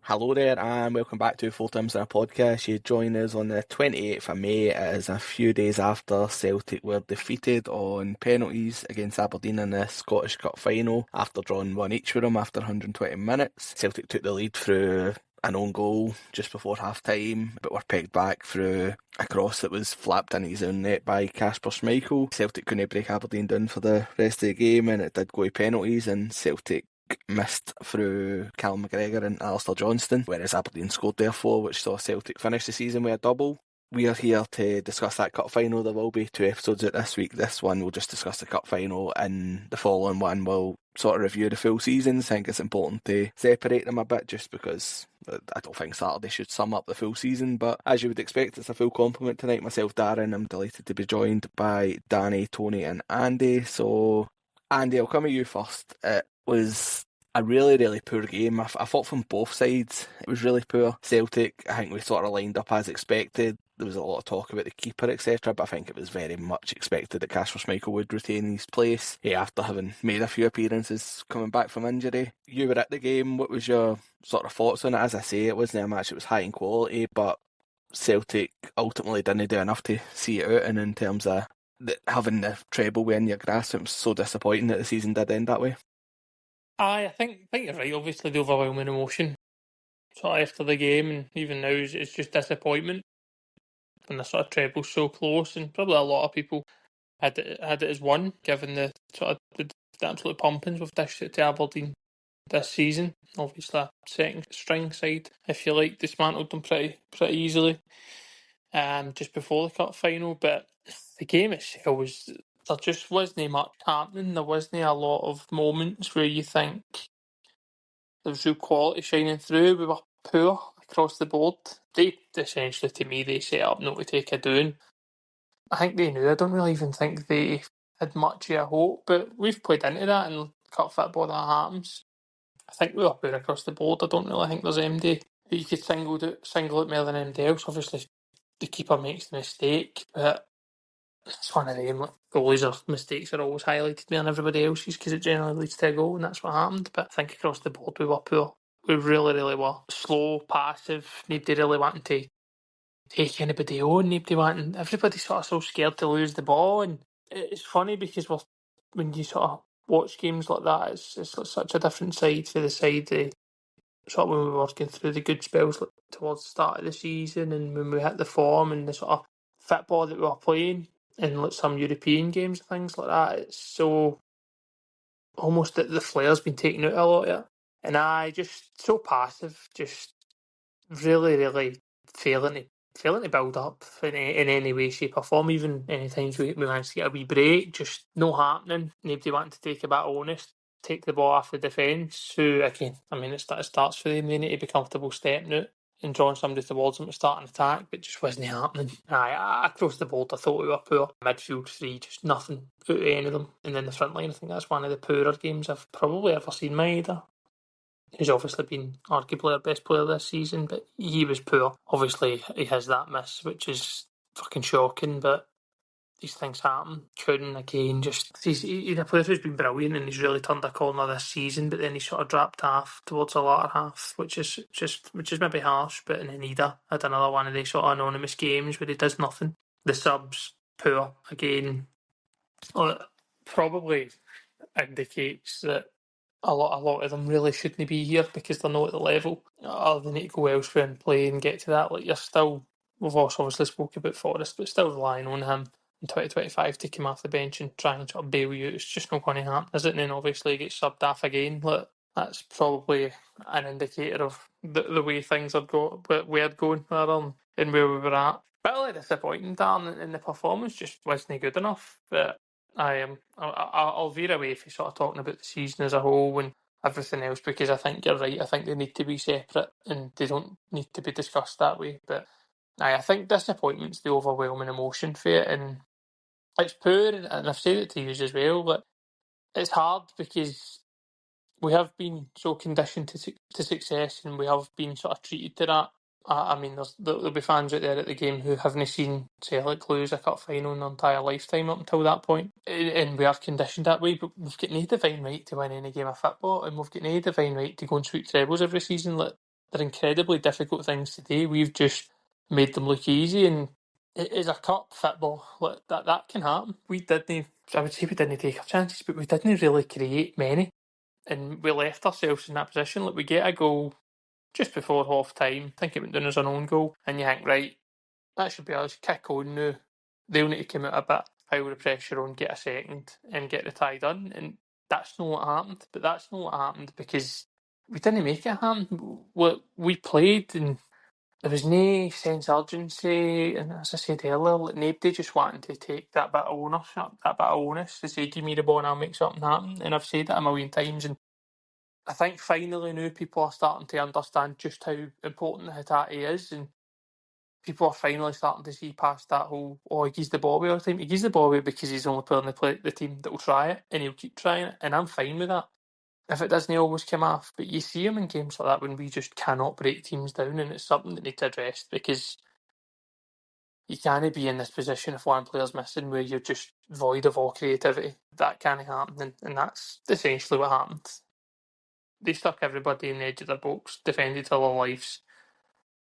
Hello there and welcome back to Four Times in a Podcast. You join us on the 28th of May. It is a few days after Celtic were defeated on penalties against Aberdeen in the Scottish Cup final after drawing 1-1 with them after 120 minutes. Celtic took the lead through an own goal just before half-time, but were pegged back through a cross that was flapped in his own net by Kasper Schmeichel. Celtic couldn't break Aberdeen down for the rest of the game and it did go to penalties, and Celtic missed through Callum McGregor and Alistair Johnston, whereas Aberdeen scored therefore, which saw Celtic finish the season with a double. We are here to discuss that cup final. There will be 2 episodes out this week. This one will just discuss the cup final, and the following one will sort of review the full seasons. I think it's important to separate them a bit just because I don't think Saturday should sum up the full season, but as you would expect, it's a full complement tonight. Myself, Darren, I'm delighted to be joined by Danny, Tony and Andy. So Andy, I'll come to you first. It was a really, really poor game. I thought from both sides it was really poor. Celtic, I think we sort of lined up as expected. There was a lot of talk about the keeper, etc., but I think it was very much expected that Kasper Schmeichel would retain his place after having made a few appearances coming back from injury. You were at the game. What was your sort of thoughts on it? As I say, it wasn't a match that was high in quality, but Celtic ultimately didn't do enough to see it out, and in terms of having the treble within your grasp, it was so disappointing that the season did end that way. I think you're right. Obviously, the overwhelming emotion sort of after the game, and even now, it's just disappointment when the sort of treble's so close, and probably a lot of people had it as one, given the sort of the absolute pumpings we've dished it to Aberdeen this season. Obviously, a second string side, if you like, dismantled them pretty easily just before the cup final. But the game itself was, there just wasn't much happening. There wasn't a lot of moments where you think there was real quality shining through. We were poor across the board. They essentially, to me, they set up not to take a doing. I think they knew. I don't really even think they had much of a hope, but we've played into that in cup football. That happens. I think we were poor across the board. I don't really think there's MD who you could single out more than MD else. Obviously, the keeper makes the mistake, but it's one of them. Like, goalies' mistakes are always highlighted more than everybody else's because it generally leads to a goal, and that's what happened. But I think across the board we were poor. We really, really were. Slow, passive, nobody really wanting to take anybody on, everybody sort of so scared to lose the ball. And it's funny because when you sort of watch games like that, it's such a different side for the side sort of when we were working through the good spells towards the start of the season, and when we hit the form and the sort of football that we were playing in like some European games and things like that. It's so almost that the flair's been taken out a lot of it. And I just so passive, just really, really failing to build up in any way, shape or form. Even any times we managed to get a wee break, just no happening. Nobody wanting to take a bit of onus, take the ball off the defence, who again, I mean, it starts for them. They need to be comfortable stepping out and drawing somebody towards them to start an attack, but just wasn't happening. Across the board, I thought we were poor. Midfield three, just nothing out of any of them. And then the front line, I think that's one of the poorer games I've probably ever seen, Maeda, who's obviously been arguably our best player this season, but he was poor. Obviously, he has that miss, which is fucking shocking, but these things happen. Couldn't, again, he's a player who's been brilliant and he's really turned a corner this season, but then he sort of dropped off towards the latter half, which is maybe harsh, but then Ida had another one of these sort of anonymous games where he does nothing. The subs, poor, again. Probably indicates that a lot of them really shouldn't be here because they're not at the level. They need to go elsewhere and play and get to that. Like we've also obviously spoke about Forrest, but still relying on him in 2025 to come off the bench and try and sort of bail you out. It's just not going to happen, is it? And then obviously he gets subbed off again. Like, that's probably an indicator of the way things are going, rather than where we were at. Really disappointing, Dan, and the performance just wasn't good enough. But I'll veer away from sort of talking about the season as a whole and everything else because I think you're right. I think they need to be separate and they don't need to be discussed that way. But I think disappointment's the overwhelming emotion for it, and it's poor. And I've said it to you as well, but it's hard because we have been so conditioned to success, and we have been sort of treated to that. I mean, there'll be fans out there at the game who haven't seen Celtic lose a cup final in their entire lifetime up until that point, and we are conditioned that way. But we've got no divine right to win any game of football, and we've got no divine right to go and sweep trebles every season. Like, they're incredibly difficult things to do. We've just made them look easy, and it is a cup football. Like, that can happen. We didn't. I would say we didn't take our chances, but we didn't really create many. And we left ourselves in that position. Like, we get a goal just before half time. I think it went down as an own goal, and you think, right, that should be us. Kick on now. They'll need to come out a bit, pile the pressure on, get a second, and get the tie done. And that's not what happened. But that's not what happened because we didn't make it happen. We played, and there was no sense of urgency. And as I said earlier, like, nobody just wanted to take that bit of ownership, that bit of onus to say, give me the ball and I'll make something happen. And I've said that a million times. And I think finally now people are starting to understand just how important the Hattati is, and people are finally starting to see past that whole, oh, he gives the ball away all the time. He gives the ball away because he's the only player in the team that will try it, and he'll keep trying it, and I'm fine with that if it doesn't always come off. But you see him in games like that when we just cannot break teams down, and it's something that needs addressed, because you can't be in this position if one player's missing where you're just void of all creativity. That can't happen, and that's essentially what happened. They stuck everybody in the edge of their box, defended till their lives,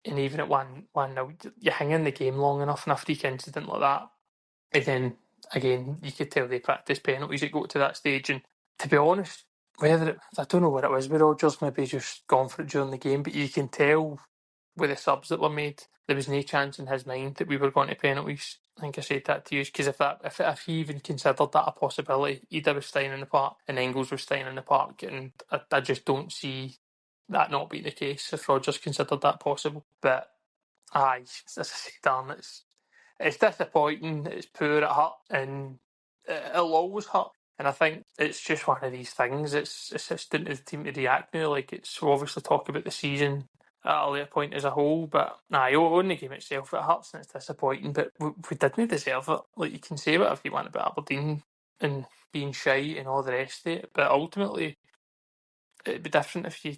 and even at 1-0, you hang in the game long enough in a freak incident like that, and then again you could tell they practice penalties that go to that stage. And to be honest, I don't know what it was with Rodgers, maybe just gone for it during the game, but you can tell with the subs that were made, there was no chance in his mind that we were going to penalties. I think I said that to you, because if he even considered that a possibility, Ida was staying in the park and Engels was staying in the park, and I just don't see that not being the case if Rodgers considered that possible. But aye, as I said, Dan, it's disappointing, it's poor, it hurt, and it'll always hurt. And I think it's just one of these things. It's down to the team to react now. Like, we'll obviously talk about the season at a later point as a whole, but on the game itself, it hurts and it's disappointing, but we didn't deserve it. Like, you can say whatever you want about Aberdeen and being shy and all the rest of it, but ultimately it'd be different if you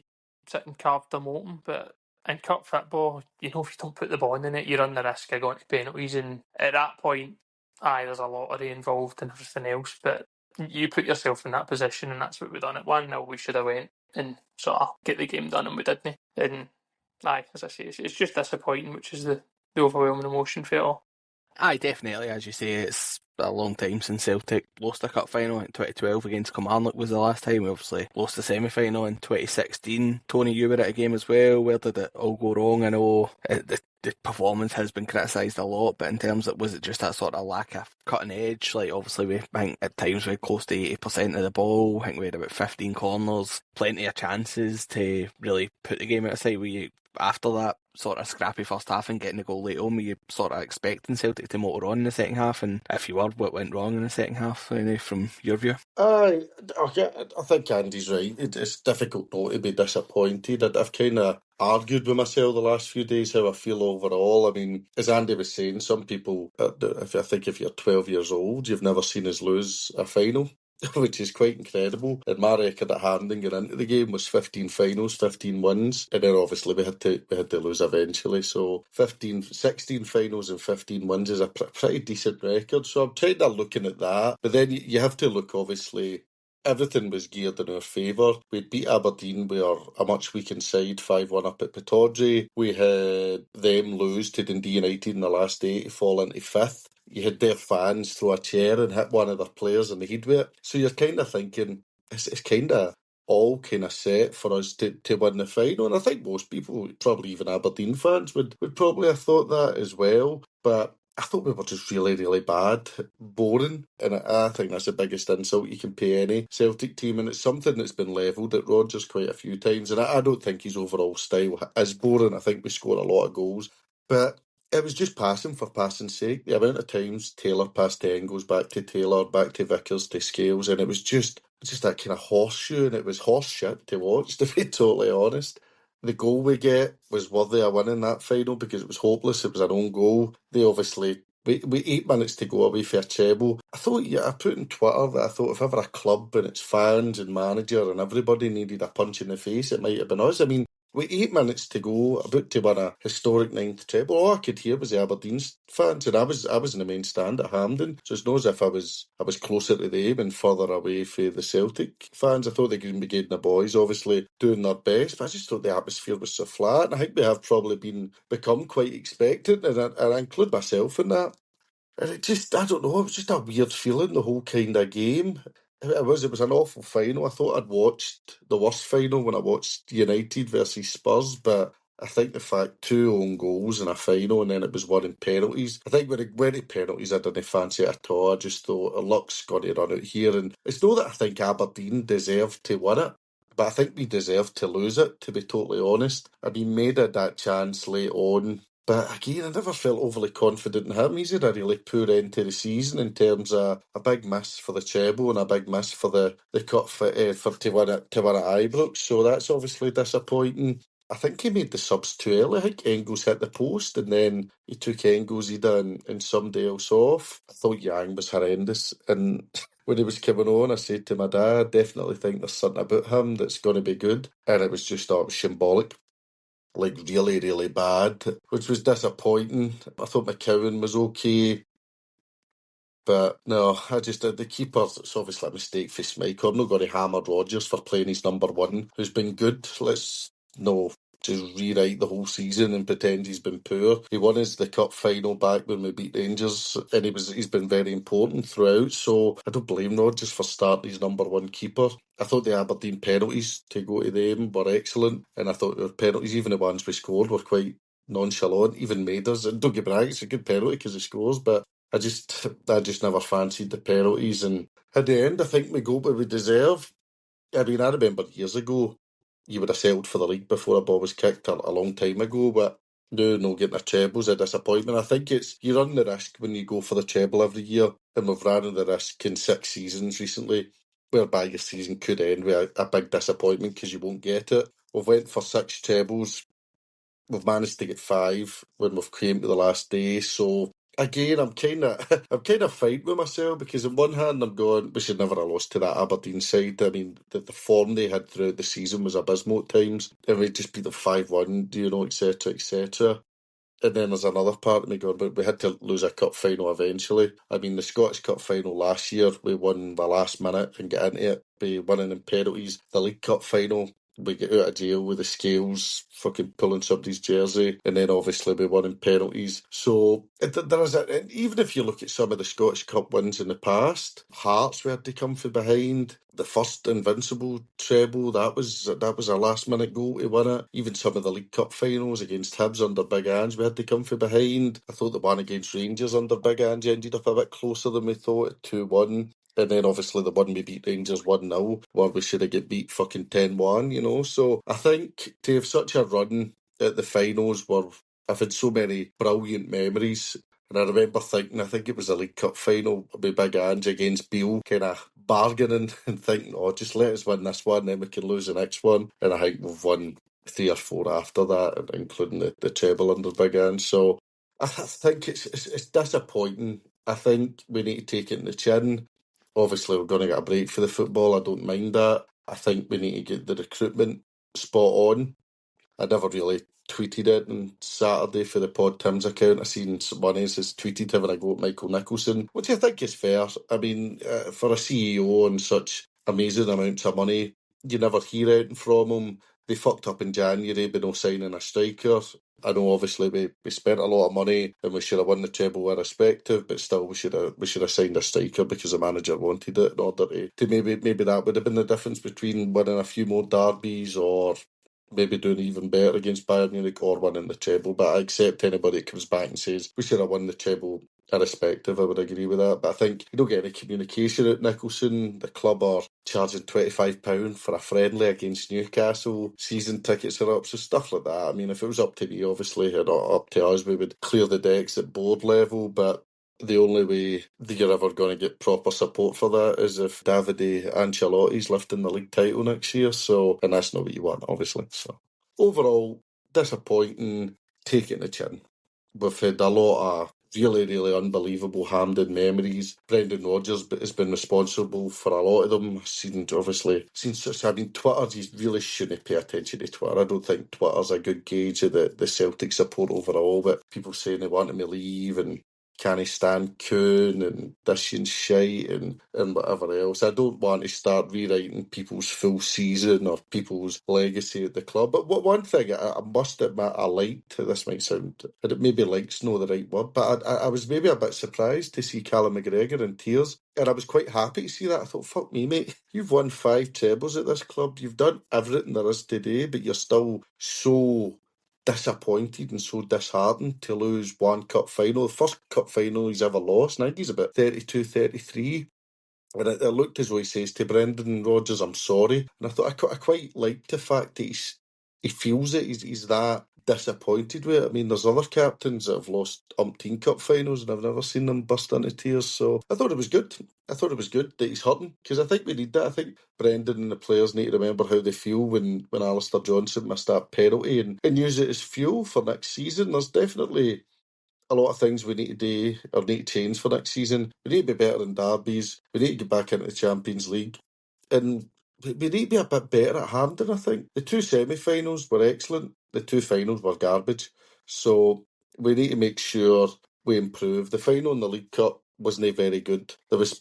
sit and carved them open. But in cup football, if you don't put the ball in it, you run the risk of going to penalties, and at that point, there's a lottery involved and everything else, but you put yourself in that position, and that's what we done. At 1-0, we should have went and sort of get the game done, and we didn't. And as I say, it's just disappointing, which is the overwhelming emotion for it all. Aye, definitely. As you say, it's a long time since Celtic lost a cup final. In 2012 against Kilmarnock was the last time. We obviously lost the semi-final in 2016. Tony, you were at a game as well. Where did it all go wrong? I know the performance has been criticised a lot, but in terms of, was it just that sort of lack of cutting edge? Like, obviously, I think at times we had close to 80% of the ball. I think we had about 15 corners, plenty of chances to really put the game outside. After that sort of scrappy first half and getting the goal late on, were you sort of expecting Celtic to motor on in the second half? And if you were, what went wrong in the second half, from your view? I think Andy's right. It's difficult not to be disappointed. I've kind of argued with myself the last few days how I feel overall. I mean, as Andy was saying, some people, if you're 12 years old, you've never seen us lose a final, which is quite incredible. And my record at Hampden going into the game was 15 finals, 15 wins, and then obviously we had to lose eventually. So 16 finals and 15 wins is a pretty decent record. So I'm kind of looking at that, but then you have to look, obviously. Everything was geared in our favour. We'd beat Aberdeen. We are a much weakened side, 5-1 up at Pittodrie. We had them lose to Dundee United in the last day to fall into fifth. You had their fans throw a chair and hit one of their players in the head with it. So you're kind of thinking, it's kind of all kind of set for us to win the final. And I think most people, probably even Aberdeen fans, would probably have thought that as well. But I thought we were just really, really bad, boring, and I think that's the biggest insult you can pay any Celtic team, and it's something that's been levelled at Rodgers quite a few times, and I don't think his overall style is boring. I think we score a lot of goals, but it was just passing for passing's sake. The amount of times Taylor passed to Engels, back to Taylor, back to Vickers, to Scales, and it was just that kind of horseshoe, and it was horse shit to watch, to be totally honest. The goal we get was worthy of winning that final because it was hopeless. It was an own goal. They obviously with 8 minutes to go away for a treble. I thought, I put on Twitter that I thought if ever a club and its fans and manager and everybody needed a punch in the face, it might have been us. I mean, with 8 minutes to go, about to win a historic ninth treble, all I could hear was the Aberdeen fans, and I was in the main stand at Hampden, so it's not as if I was closer to them and further away from the Celtic fans. I thought they could be getting the boys, obviously doing their best, but I just thought the atmosphere was so flat, and I think we have probably become quite expectant, and I include myself in that. And it just, I don't know, it was just a weird feeling, the whole kind of game. It was an awful final. I thought I'd watched the worst final when I watched United versus Spurs, but I think the fact 2 own goals in a final and then it was won in penalties. I think when it went to penalties, I didn't fancy it at all. I just thought, luck's got to run out here. And it's not that I think Aberdeen deserved to win it, but I think we deserved to lose it, to be totally honest. I mean, Maida had that chance late on, but again, I never felt overly confident in him. He's had a really poor end to the season in terms of a big miss for the treble and a big miss for the cup for to win it at Ibrox. So that's obviously disappointing. I think he made the subs too early. I think Engels hit the post and then he took Engels and somebody else off. I thought Yang was horrendous. And when he was coming on, I said to my dad, definitely think there's something about him that's going to be good. And it was just symbolic. Like really, really bad, which was disappointing. I thought McCowan was okay, but no, I just the keeper. It's obviously a mistake for Schmeichel. I'm not going to hammer Rodgers for playing his number one, who's been good. Let's no just rewrite the whole season and pretend he's been poor. He won us the cup final back when we beat Rangers, and he's been very important throughout. So I don't blame Rodgers for starting his number one keeper. I thought the Aberdeen penalties to go to them were excellent, and I thought the penalties, even the ones we scored, were quite nonchalant. Even Maiders, and don't get me wrong, it's a good penalty because he scores, but I just never fancied the penalties, and at the end, I think we got what we deserve. I mean, I remember years ago, you would have settled for the league before a ball was kicked a long time ago, but no getting a treble's a disappointment. I think you run the risk when you go for the treble every year, and we've ran the risk in 6 seasons recently, whereby your season could end with a big disappointment because you won't get it. We've went for 6 trebles. We've managed to get 5 when we've came to the last day, so again, I'm kind of fine with myself because on one hand I'm going, we should never have lost to that Aberdeen side. I mean, the form they had throughout the season was abysmal at times, and we just beat them 5-1, etc., etc. And then there's another part of me going, but we had to lose a cup final eventually. I mean, the Scottish Cup final last year, we won the last minute and get into it by winning in penalties. The League Cup final, we get out of jail with the scales fucking pulling somebody's jersey, and then obviously we won in penalties. So there is and even if you look at some of the Scottish Cup wins in the past, Hearts we had to come from behind. The first Invincible treble, that was a last minute goal to win it. Even some of the League Cup finals against Hibs under Big Ange, we had to come from behind. I thought the one against Rangers under Big Ange ended up a bit closer than we thought at 2-1. And then obviously the one we beat Rangers 1-0, where we should have get beat fucking 10-1, So I think to have such a run at the finals where I've had so many brilliant memories. And I remember thinking, I think it was the League Cup final with Big Ange against Beale, kind of bargaining and thinking, just let us win this one, then we can lose the next one. And I think we've won 3 or 4 after that, including the treble under Big Ange. So I think it's disappointing. I think we need to take it in the chin. Obviously, we're going to get a break for the football. I don't mind that. I think we need to get the recruitment spot on. I never really tweeted it on Saturday for the Pod Tim's account. I seen someone else has tweeted having a go at Michael Nicholson, which I think is fair. I mean, for a CEO on such amazing amounts of money, you never hear anything from him. They fucked up in January by no signing a striker. I know obviously we spent a lot of money and we should have won the treble irrespective, but still we should have signed a striker because the manager wanted it in order to maybe that would have been the difference between winning a few more derbies or maybe doing even better against Bayern Munich or winning the treble. But I accept anybody that comes back and says we should have won the treble irrespective. I would agree with that. But I think you don't get any communication at Nicholson. The club are charging £25 for a friendly against Newcastle. Season tickets are up, so stuff like that. I mean, if it was up to me, obviously, or not up to us, we would clear the decks at board level. But the only way that you're ever going to get proper support for that is if Davide Ancelotti's lifting the league title next year. So, and that's not what you want, obviously. So, overall, disappointing, taking the chin. We've had a lot of really, really unbelievable Hampden memories. Brendan Rodgers has been responsible for a lot of them. Twitter, you really shouldn't pay attention to Twitter. I don't think Twitter's a good gauge of the Celtic support overall, but people saying they want him to leave and can't he stand Kuhn and this and shite and whatever else. I don't want to start rewriting people's full season or people's legacy at the club. But one thing I must admit I liked, this might sound, maybe like's not the right word, but I was maybe a bit surprised to see Callum McGregor in tears. And I was quite happy to see that. I thought, fuck me, mate. You've won 5 trebles at this club. You've done everything there is today, but you're still so disappointed and so disheartened to lose one cup final. The first cup final he's ever lost. I think he's about 32, 33. And it looked as though he says to Brendan Rodgers, I'm sorry. And I thought I quite liked the fact that he feels it. He's that disappointed with it. I mean, there's other captains that have lost umpteen cup finals and I've never seen them burst into tears. So I thought it was good. I thought it was good that he's hurting because I think we need that. I think Brendan and the players need to remember how they feel when Alistair Johnson missed that penalty and use it as fuel for next season. There's definitely a lot of things we need to do or need to change for next season. We need to be better in derbies. We need to get back into the Champions League. And we need to be a bit better at Hampden, I think. The 2 semi-finals were excellent. The 2 finals were garbage. So we need to make sure we improve. The final in the League Cup wasn't very good. There was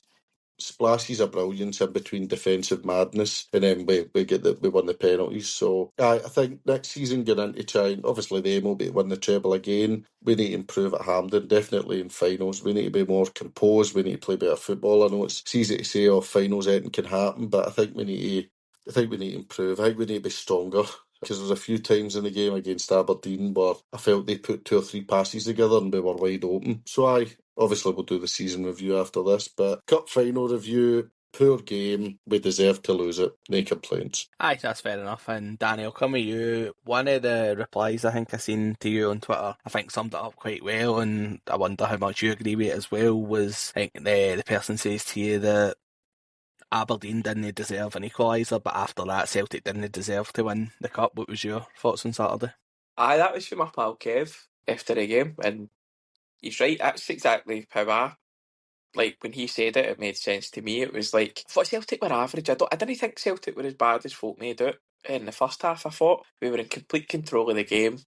splashes of brilliance in between defensive madness, and then we won the penalties. So I think next season going into trying, obviously the aim will be to win the treble again. We need to improve at Hampden, definitely in finals. We need to be more composed. We need to play better football. I know it's easy to say, oh, finals anything can happen, but I think we need to improve. I think we need to be stronger. Because there's a few times in the game against Aberdeen where I felt they put 2 or 3 passes together and we were wide open. So obviously we'll do the season review after this, but cup final review, poor game, we deserve to lose it, no complaints. Aye, that's fair enough. And Danny, I'll come with you. One of the replies I think I seen to you on Twitter, I think summed it up quite well, and I wonder how much you agree with it as well, was I think the person says to you that Aberdeen didn't deserve an equaliser, but after that Celtic didn't deserve to win the cup. What was your thoughts on Saturday? Aye, that was from my pal Kev after the game, and he's right. That's exactly how when he said it made sense to me. It was like, I thought Celtic were average. I didn't think Celtic were as bad as folk made out in the first half. I thought we were in complete control of the game.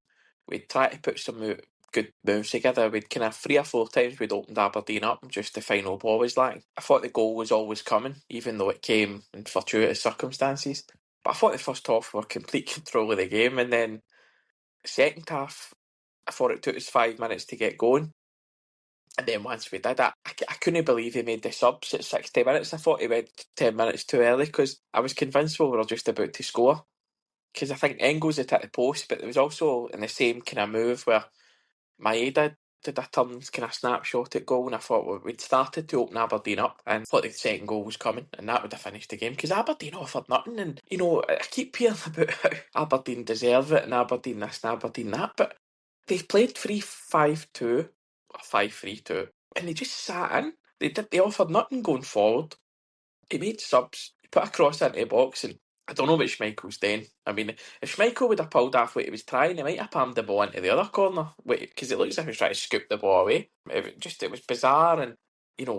We'd try to put some good moves together. We'd kind of 3 or 4 times we'd opened Aberdeen up and just the final ball was lacking. I thought the goal was always coming, even though it came in fortuitous circumstances. But I thought the first half we were complete control of the game, and then the second half, I thought it took us 5 minutes to get going. And then once we did it, I couldn't believe he made the subs at 60 minutes. I thought he went 10 minutes too early because I was convinced we were just about to score. Because I think Engels had hit the post, but there was also in the same kind of move where Maeda did a turn kind of snapshot at goal, and I thought we'd started to open Aberdeen up and thought the second goal was coming and that would have finished the game because Aberdeen offered nothing. And, I keep hearing about how Aberdeen deserve it and Aberdeen this and Aberdeen that, but they've played 3-5-2 or 5-3-2 and they just sat in. They offered nothing going forward. He made subs, he put a cross into the box, and I don't know what Schmeichel's doing. I mean, if Schmeichel would have pulled off what he was trying, he might have palmed the ball into the other corner because it looks as if he was trying to scoop the ball away. It was bizarre, and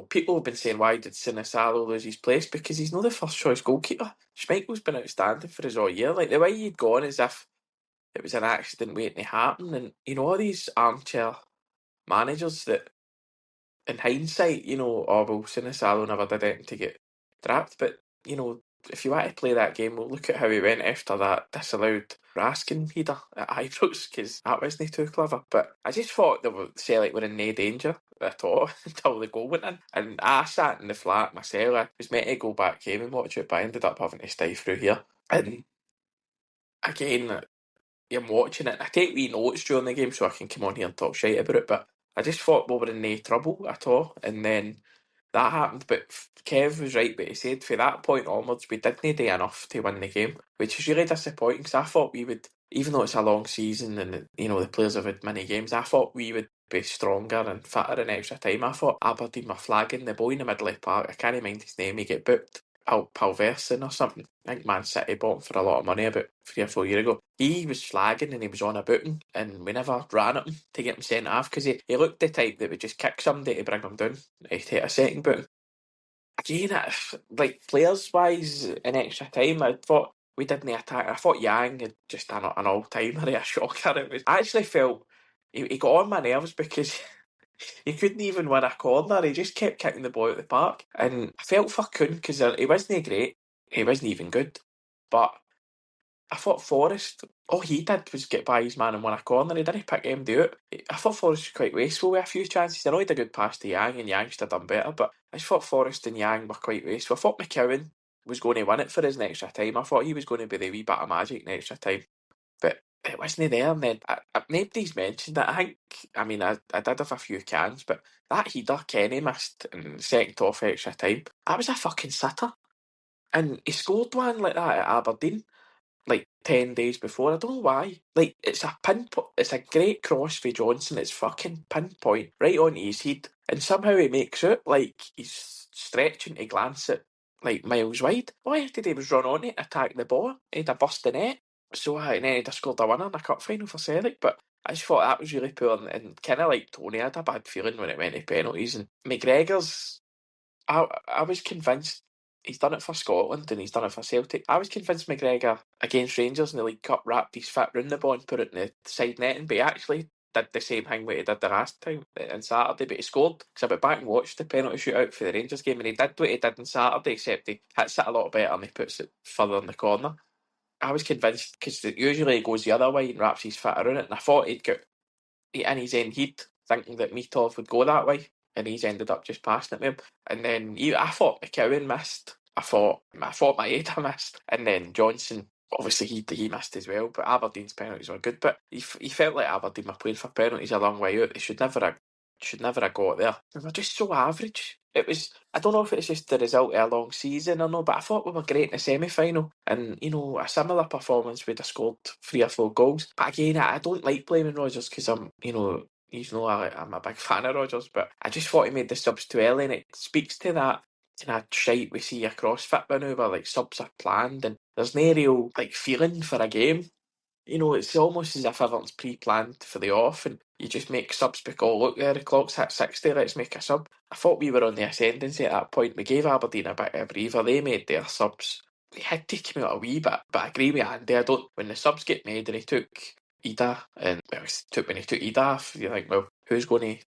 people have been saying, why did Sinisalo lose his place? Because he's not the first choice goalkeeper. Schmeichel's been outstanding for us all year. Like the way he'd gone as if it was an accident waiting to happen, and all these armchair managers that, in hindsight, oh well, Sinisalo never did anything to get trapped, but if you want to play that game, we'll look at how he went after that disallowed Raskin header at Ibrox, because that wasn't too clever. But I just thought Celtic were in no danger at all until the goal went in. And I sat in the flat myself. I was meant to go back home and watch it, but I ended up having to stay through here. And again, I'm watching it. I take wee notes during the game so I can come on here and talk shite about it, but I just thought we were in no trouble at all. And then that happened, but Kev was right, but he said from that point onwards we didn't do enough to win the game, which is really disappointing because I thought we would, even though it's a long season and the players have had many games, I thought we would be stronger and fitter in extra time. I thought Aberdeen were flagging the boy in the middle of the park. I can't mind his name. He get booked. Palverson or something. I think Man City bought him for a lot of money about 3 or 4 years ago. He was flagging and he was on a booting, and we never ran at him to get him sent off because he looked the type that would just kick somebody to bring him down. He'd take a second booting. Again, like players-wise, in extra time, I thought we didn't attack. I thought Yang had just done an all-timer, a shocker. I actually felt he got on my nerves because he couldn't even win a corner. He just kept kicking the ball out the park. And I felt for Kuhn because he wasn't great. He wasn't even good. But I thought Forrest, all he did was get by his man and win a corner. He didn't pick him to it. I thought Forrest was quite wasteful with a few chances. I know he had a good pass to Yang and Yang should have done better, but I just thought Forrest and Yang were quite wasteful. I thought McCowan was going to win it for us in extra time. I thought he was going to be the wee bit of magic in extra time. But it wasn't there, and then nobody's mentioned it. I did have a few cans, but that header Kenny missed in the second off extra time, that was a fucking sitter. And he scored one like that at Aberdeen like 10 days before. I don't know why. Like, it's a great cross for Johnson. It's fucking pinpoint right on his head, and somehow he makes it like he's stretching to glance it like miles wide. All he had to do was run on it, attack the ball, he'd have bust the net. So and then he'd have scored a winner in a cup final for Celtic. But I just thought that was really poor, and kind of like Tony, I had a bad feeling when it went to penalties. And McGregor's, I was convinced he's done it for Scotland and he's done it for Celtic. I was convinced McGregor against Rangers in the League Cup wrapped his foot round the ball and put it in the side netting, but he actually did the same thing what he did the last time on Saturday, but he scored. Because I went back and watched the penalty shootout for the Rangers game, and he did what he did on Saturday, except he hits it a lot better and he puts it further in the corner. I was convinced, because usually he goes the other way and wraps his foot around it, and I thought he'd get in his end heat, thinking that Mitov would go that way, and he's ended up just passing it to him. And then I thought McCowan missed. I thought Maeda missed, and then Johnson, obviously he missed as well. But Aberdeen's penalties were good. But he felt like Aberdeen were playing for penalties a long way out. They should never have got there. They were just so average. It was, I don't know if it's just the result of a long season or no, but I thought we were great in the semi-final, and a similar performance we'd have scored 3 or 4 goals. But again, I don't like blaming Rodgers because I'm a big fan of Rodgers, but I just thought he made the subs too early, and it speaks to that kind of shite we see across football now, where like subs are planned and there's no real like feeling for a game. It's almost as if everyone's pre-planned for the off, and you just make subs because, oh, look there, the clock's hit 60, let's make a sub. I thought we were on the ascendancy at that point. We gave Aberdeen a bit of a breather. They made their subs. They had to come out a wee bit, but I agree with Andy. When the subs get made and he took Ida, and when he took Ida off, you think, well, who's going to...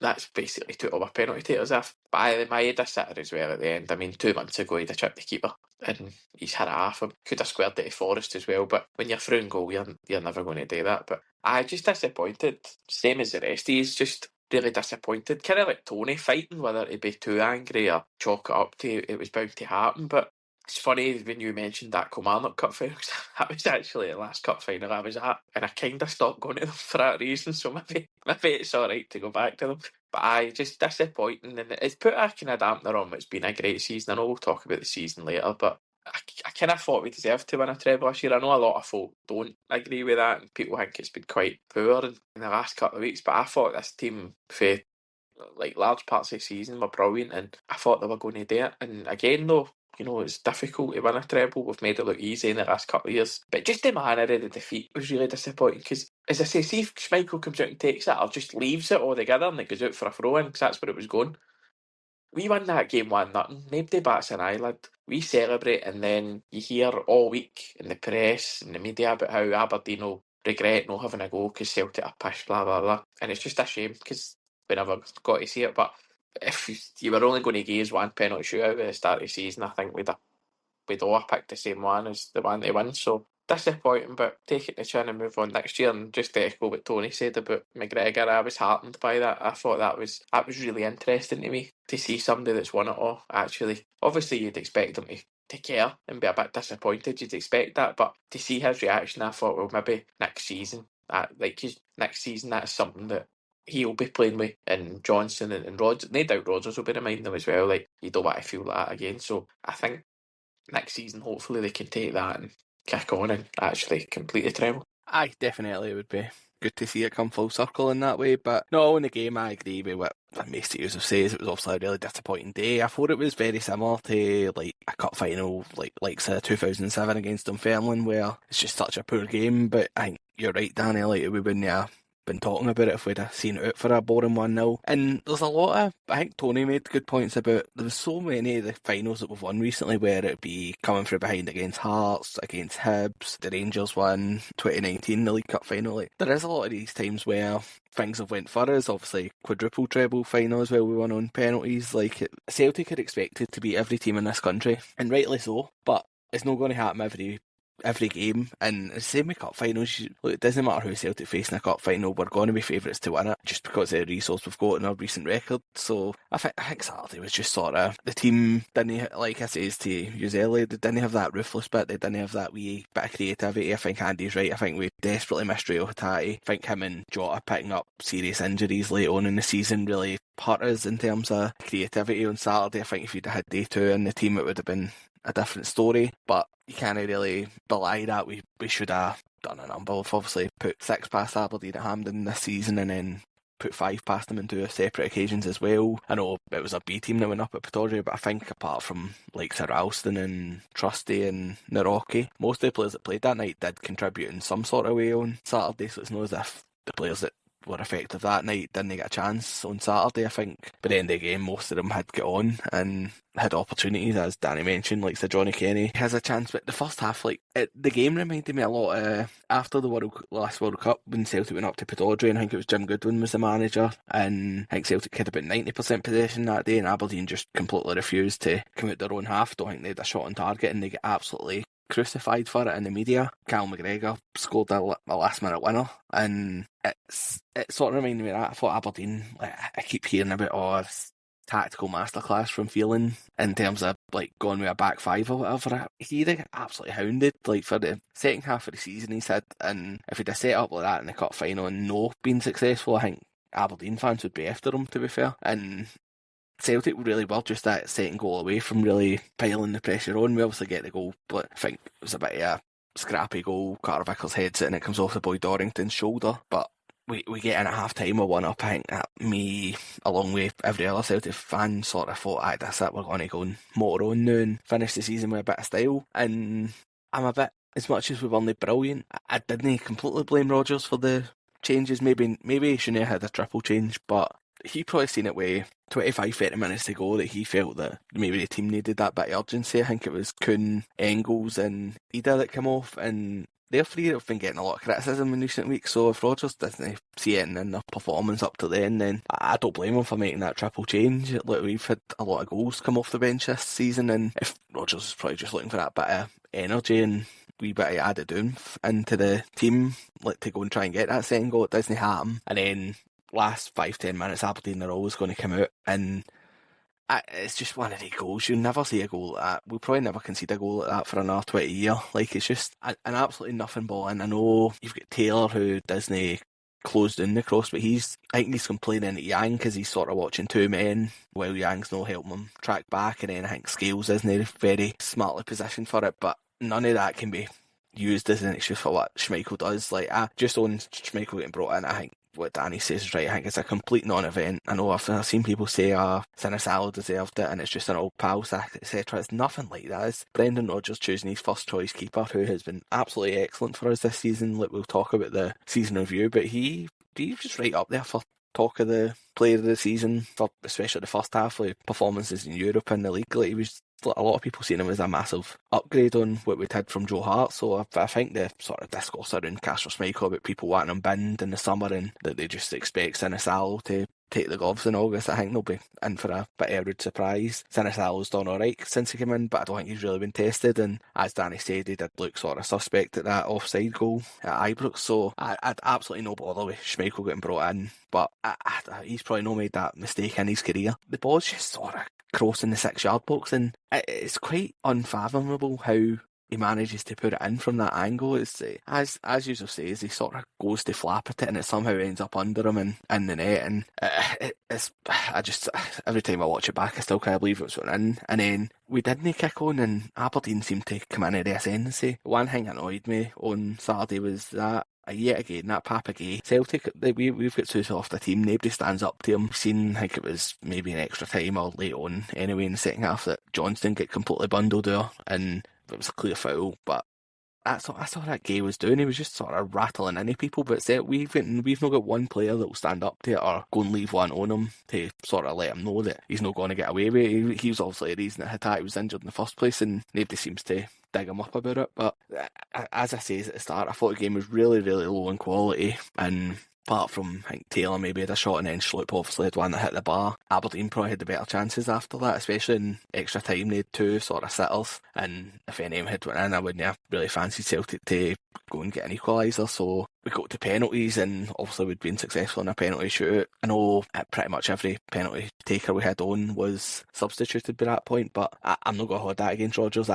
That's basically took all our penalty takers off. But my Maeda sitter as well at the end. I mean, 2 months ago he'd have chipped the keeper and he's hit it off him. Could have squared it to Forrest as well, but when you're through and goal, you're never going to do that. But I just disappointed. Same as the rest. He's just really disappointed. Kind of like Tony fighting whether to be too angry or chalk it up to it was bound to happen. But it's funny when you mentioned that Kilmarnock Cup final. That was actually the last cup final I was at, and I kind of stopped going to them for that reason. So maybe it's all right to go back to them. But I just disappointing, and it's put a kind of dampener on what's been a great season. I know we'll talk about the season later, but I kind of thought we deserved to win a treble this year. I know a lot of folk don't agree with that, and people think it's been quite poor in the last couple of weeks. But I thought this team, for like large parts of the season, were brilliant, and I thought they were going to do it. And again, though, it's difficult to win a treble. We've made it look easy in the last couple of years. But just the manner of the defeat was really disappointing because, as I say, see if Schmeichel comes out and takes it or just leaves it altogether and it goes out for a throw-in, because that's where it was going. We won that game 1-0. Nobody bats an eyelid. We celebrate, and then you hear all week in the press and the media about how Aberdeen will regret not having a goal because Celtic are pish, blah, blah, blah. And it's just a shame because we never got to see it. But if you were only going to give us one penalty shootout at the start of the season, I think we'd all have picked the same one as the one they win. So disappointing, but take it to chin and move on next year. And just to echo what Tony said about McGregor, I was heartened by that. I thought that was really interesting to me to see somebody that's won it all. Actually, obviously you'd expect him to care and be a bit disappointed. You'd expect that, but to see his reaction, I thought, well, maybe next season, next season, that's something that he'll be playing with, and Johnson and Rodgers. No doubt Rodgers will be reminding them as well. Like, you don't want to feel that again. So I think next season, hopefully they can take that and kick on and actually complete the treble. Aye, definitely it would be good to see it come full circle in that way. But no, in the game, I agree with what most of you have said. It was obviously a really disappointing day. I thought it was very similar to like a cup final, like 2007 against Dunfermline, where it's just such a poor game. But I think you're right, Danny. Like, we wouldn't have been talking about it if we'd have seen it out for a boring 1-0. And there's a lot of, I think Tony made good points about, there was so many of the finals that we've won recently where it'd be coming from behind against Hearts, against Hibs, the Rangers won 2019, the League Cup final. Like, there is a lot of these times where things have went for us. Obviously, quadruple treble final as well, we won on penalties. Like, Celtic are expected to beat every team in this country, and rightly so, but it's not going to happen every game, and the same with cup finals. Look, it doesn't matter who Celtic face in a cup final, we're going to be favourites to win it just because of the resource we've got in our recent record. So I think Saturday was just sort of, the team didn't, like I says to you earlier, they didn't have that ruthless bit, they didn't have that wee bit of creativity. I think Andy's right. I think we desperately missed Rio Hattati. I think him and Jota picking up serious injuries late on in the season really hurt us in terms of creativity on Saturday. I think if you'd had day two in the team, it would have been a different story, but you can't really belie that. We should have done a number. We've obviously put 6 past Aberdeen at Hampden this season and then put 5 past them on 2 separate occasions as well. I know it was a B team that went up at Pittodrie, but I think apart from like Sir Alston and Trusty and Naroki, most of the players that played that night did contribute in some sort of way on Saturday, so it's not as if the players that were effective that night didn't get a chance on Saturday. I think by the end of the game most of them had got on and had opportunities, as Danny mentioned, like Sir Johnny Kenny has a chance. But the first half, the game reminded me a lot after the last World Cup when Celtic went up to Pittodrie, and I think it was Jim Goodwin was the manager, and I think Celtic had about 90% possession that day, and Aberdeen just completely refused to come out their own half. Don't think they had a shot on target, and they get absolutely crucified for it in the media. Cal McGregor scored a last minute winner, and it sort of reminded me of that. I thought Aberdeen, I keep hearing about this tactical masterclass from Phelan in terms of like going with a back five or whatever. He got absolutely hounded for the second half of the season, he said, and if he'd have set up like that in the cup final and no been successful, I think Aberdeen fans would be after him, to be fair. And Celtic really were just that second goal away from really piling the pressure on. We obviously get the goal, but I think it was a bit of a scrappy goal. Carter Vickers heads it and it comes off the boy Dorrington's shoulder, but we get in at half time with 1-up. I think that me, along with every other Celtic fan, sort of thought, that's it, we're going to go and motor on now and finish the season with a bit of style. And I'm a bit, as much as we weren't brilliant, I didn't completely blame Rodgers for the changes. Maybe he shouldn't have had a triple change, but he probably seen it with 25-30 minutes to go that he felt that maybe the team needed that bit of urgency. I think it was Kuhn, Engels and Ida that came off, and they're three that have been getting a lot of criticism in recent weeks, so if Rodgers doesn't see it in their performance up to then I don't blame him for making that triple change. Like, we've had a lot of goals come off the bench this season, and if Rodgers is probably just looking for that bit of energy and wee bit of added oomph into the team, to go and try and get that second goal, it doesn't happen. And then last 5-10 minutes, Aberdeen are always going to come out, and it's just one of the goals. You'll never see a goal like that. We'll probably never concede a goal like that for another 20 years. It's just an absolutely nothing ball. And I know you've got Taylor, who doesn't close down the cross, but I think he's complaining at Yang because he's sort of watching 2 men while Yang's not helping him track back, and then I think Scales isn't very smartly positioned for it, but none of that can be used as an excuse for what Schmeichel does. Just on Schmeichel getting brought in, I think what Danny says is right. I think it's a complete non-event. I know I've seen people say, Sinisalo deserved it and it's just an old pal sack, etc. It's nothing like that. It's Brendan Rodgers choosing his first choice keeper, who has been absolutely excellent for us this season. We'll talk about the season review, but he's just right up there for talk of the player of the season, for especially the first half, performances in Europe and the league. He was, a lot of people seen him as a massive upgrade on what we'd had from Joe Hart. So I think the sort of discourse around Casper Schmeichel about people wanting him binned in the summer and that they just expect Sinisalo to take the gloves in August, I think they'll be in for a bit of a rude surprise. Sinisalo's done alright since he came in, but I don't think he's really been tested, and as Danny said, he did look sort of suspect at that offside goal at Ibrox, so I'd absolutely no bother with Schmeichel getting brought in, but he's probably not made that mistake in his career. The ball's just sort of crossing the 6-yard box, and it's quite unfathomable how he manages to put it in from that angle. It's as usual says, he sort of goes to flap at it and it somehow ends up under him and in the net, and every time I watch it back I still can't believe it was in. And then we didn't kick on and Aberdeen seemed to come in at the ascendancy. One thing that annoyed me on Saturday was that yet again, that Papagay. Celtic, we've got too soft a team. Nobody stands up to him. We've seen, I think it was maybe an extra time or late on anyway in the second half that Johnston get completely bundled there, and it was a clear foul, but that's all that Gay was doing. He was just sort of rattling into people, but we've not got one player that will stand up to it or go and leave one on him to sort of let him know that he's not going to get away with it. He was obviously the reason that Hatate was injured in the first place, and nobody seems to dig him up about it. But as I say at the start, I thought the game was really, really low in quality, and apart from, I think Taylor maybe had a shot and then Schlupp obviously had one that hit the bar. Aberdeen probably had the better chances after that, especially in extra time. They had two sort of sitters, and if any of them had went in, I wouldn't have really fancied Celtic to go and get an equaliser. So we got to penalties, and obviously we'd been successful in a penalty shootout. I know pretty much every penalty taker we had on was substituted by that point, but I'm not going to hold that against Rodgers.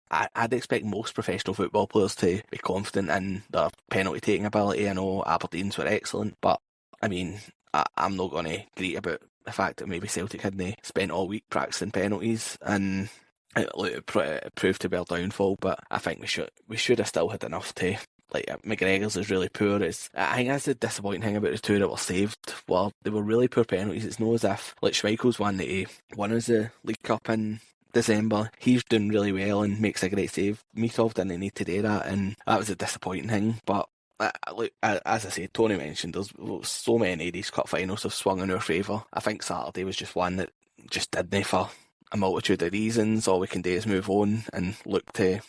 I'd expect most professional football players to be confident in their penalty taking ability. I know Aberdeen's were excellent, but I mean, I'm not going to greet about the fact that maybe Celtic hadn't spent all week practicing penalties, and it proved to be our downfall. But I think we should have still had enough to. Like, McGregor's is really poor. I think that's the disappointing thing about the two that were saved. Well, they were really poor penalties. It's not as if, like, Schmeichel's one that he won as the League Cup in December, he's doing really well and makes a great save. Mitov didn't need to do that, and that was a disappointing thing. But as I say, Tony mentioned, there's so many of these cup finals have swung in our favour. I think Saturday was just one that just didn't for a multitude of reasons. All we can do is move on and look to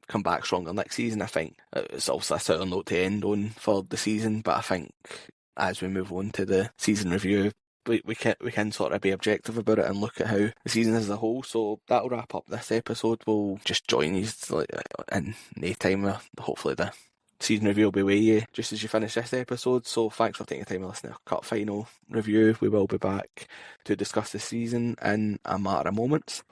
come back stronger next season. I think it's also a sour note to end on for the season, but I think as we move on to the season review, we can sort of be objective about it and look at how the season as a whole. So that'll wrap up this episode. We'll just join you in no time. Hopefully the season review will be with you just as you finish this episode. So thanks for taking the time to listen to our cup final review. We will be back to discuss the season in a matter of moments.